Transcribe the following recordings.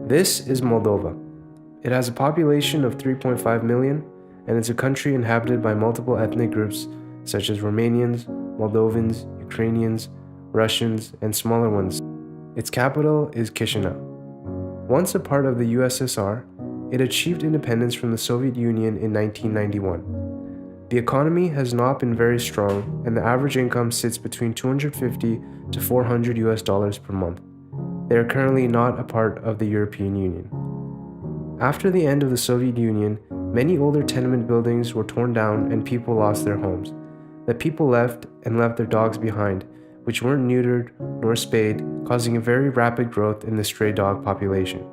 This is Moldova. It has a population of 3.5 million, and it's a country inhabited by multiple ethnic groups such as Romanians, Moldovans, Ukrainians, Russians, and smaller ones. Its capital is Chisinau. Once a part of the USSR, it achieved independence from the Soviet Union in 1991. The economy has not been very strong, and the average income sits between $250 to $400 per month. They are currently not a part of the European Union. After the end of the Soviet Union, many older tenement buildings were torn down and people lost their homes. The people left their dogs behind, which weren't neutered nor spayed, causing a very rapid growth in the stray dog population.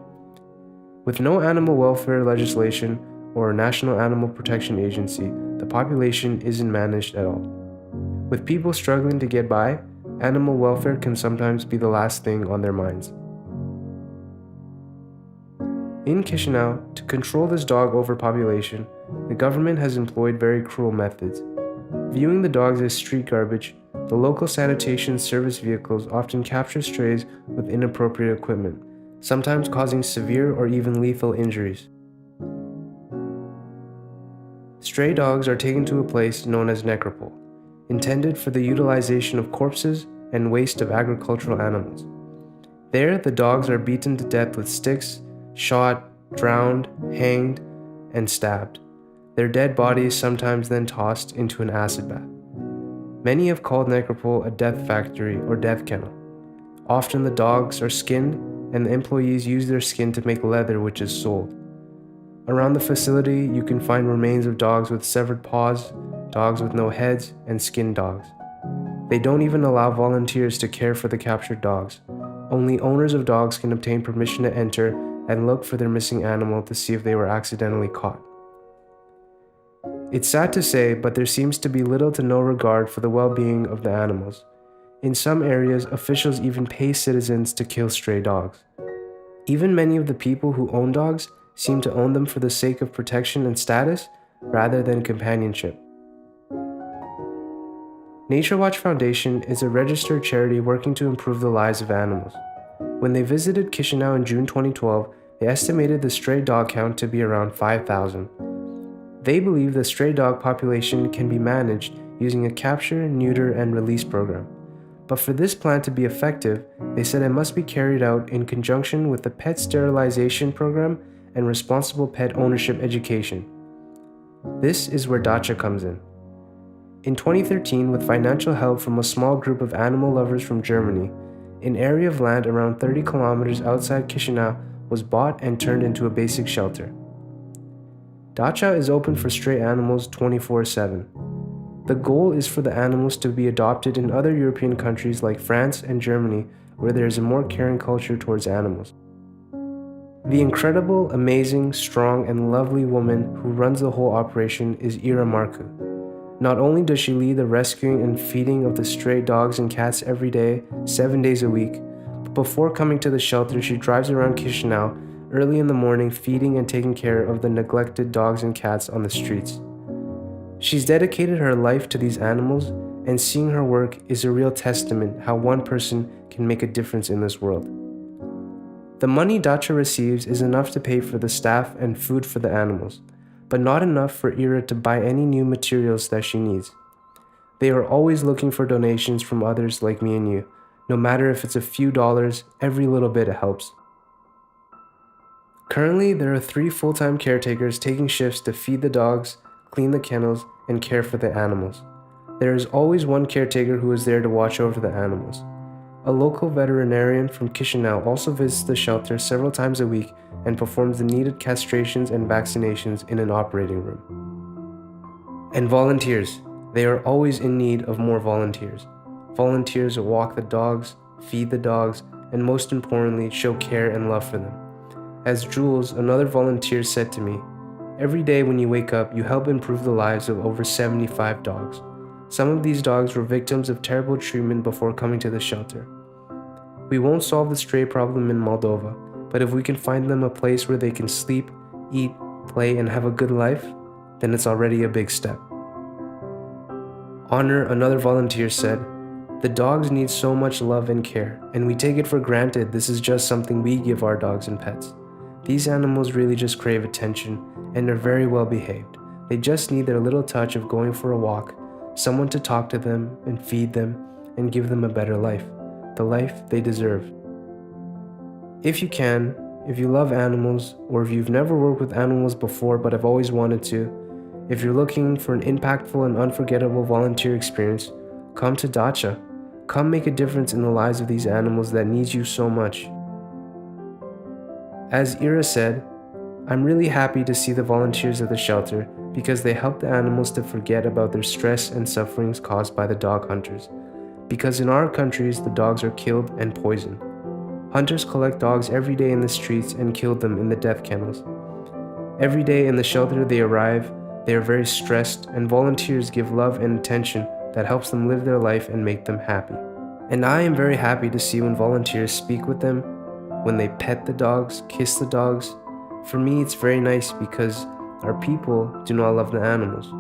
With no animal welfare legislation or a national animal protection agency, the population isn't managed at all. With people struggling to get by, animal welfare can sometimes be the last thing on their minds. In Chisinau, to control this dog overpopulation, the government has employed very cruel methods. Viewing the dogs as street garbage, the local sanitation service vehicles often capture strays with inappropriate equipment, sometimes causing severe or even lethal injuries. Stray dogs are taken to a place known as necropole, intended for the utilization of corpses and waste of agricultural animals. There, the dogs are beaten to death with sticks, shot, drowned, hanged, and stabbed. Their dead bodies sometimes then tossed into an acid bath. Many have called necropole a death factory or death kennel. Often the dogs are skinned, and the employees use their skin to make leather, which is sold. Around the facility, you can find remains of dogs with severed paws, dogs with no heads, and skinned dogs. They don't even allow volunteers to care for the captured dogs. Only owners of dogs can obtain permission to enter and look for their missing animal to see if they were accidentally caught. It's sad to say, but there seems to be little to no regard for the well-being of the animals. In some areas, officials even pay citizens to kill stray dogs. Even many of the people who own dogs seem to own them for the sake of protection and status rather than companionship. Nature Watch Foundation is a registered charity working to improve the lives of animals. When they visited Chisinau in June 2012, they estimated the stray dog count to be around 5,000. They believe the stray dog population can be managed using a capture, neuter, and release program. But for this plan to be effective, they said it must be carried out in conjunction with the pet sterilization program and responsible pet ownership education. This is where Datcha comes in. In 2013, with financial help from a small group of animal lovers from Germany, an area of land around 30 kilometers outside Chisinau was bought and turned into a basic shelter. Datcha is open for stray animals 24/7. The goal is for the animals to be adopted in other European countries like France and Germany, where there is a more caring culture towards animals. The incredible, amazing, strong, and lovely woman who runs the whole operation is Ira Marcu. Not only does she lead the rescuing and feeding of the stray dogs and cats every day, 7 days a week, but before coming to the shelter, she drives around Chisinau early in the morning feeding and taking care of the neglected dogs and cats on the streets. She's dedicated her life to these animals, and seeing her work is a real testament how one person can make a difference in this world. The money Datcha receives is enough to pay for the staff and food for the animals, but not enough for Ira to buy any new materials that she needs. They are always looking for donations from others like me and you. No matter if it's a few dollars, every little bit helps. Currently, there are 3 full-time caretakers taking shifts to feed the dogs, clean the kennels, and care for the animals. There is always one caretaker who is there to watch over the animals. A local veterinarian from Chisinau also visits the shelter several times a week and performs the needed castrations and vaccinations in an operating room. And volunteers. They are always in need of more volunteers. Volunteers who walk the dogs, feed the dogs, and most importantly, show care and love for them. As Jules, another volunteer, said to me, "Every day when you wake up, you help improve the lives of over 75 dogs. Some of these dogs were victims of terrible treatment before coming to the shelter. We won't solve the stray problem in Moldova, but if we can find them a place where they can sleep, eat, play, and have a good life, then it's already a big step." Honor, another volunteer, said, "The dogs need so much love and care, and we take it for granted this is just something we give our dogs and pets. These animals really just crave attention and are very well behaved. They just need their little touch of going for a walk, someone to talk to them and feed them and give them a better life, the life they deserve. If you can, if you love animals, or if you've never worked with animals before but have always wanted to, if you're looking for an impactful and unforgettable volunteer experience, come to Datcha. Come make a difference in the lives of these animals that need you so much. As Ira said, I'm really happy to see the volunteers at the shelter because they help the animals to forget about their stress and sufferings caused by the dog hunters. Because in our countries, the dogs are killed and poisoned. Hunters collect dogs every day in the streets and kill them in the death kennels. Every day in the shelter they arrive, they are very stressed, and volunteers give love and attention that helps them live their life and make them happy. And I am very happy to see when volunteers speak with them, when they pet the dogs, kiss the dogs. For me, it's very nice because our people do not love the animals.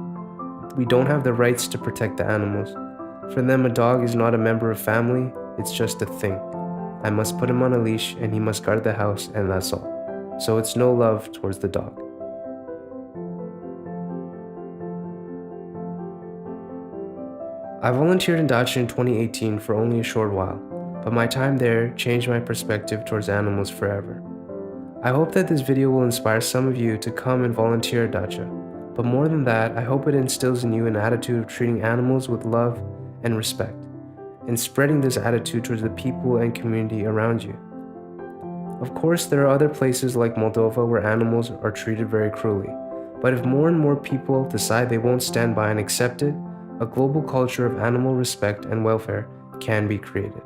We don't have the rights to protect the animals. For them, a dog is not a member of family, it's just a thing. I must put him on a leash and he must guard the house, and that's all. So it's no love towards the dog. I volunteered in Datcha in 2018 for only a short while, but my time there changed my perspective towards animals forever. I hope that this video will inspire some of you to come and volunteer at Datcha, but more than that, I hope it instills in you an attitude of treating animals with love and respect, and spreading this attitude towards the people and community around you. Of course, there are other places like Moldova where animals are treated very cruelly, but if more and more people decide they won't stand by and accept it, a global culture of animal respect and welfare can be created.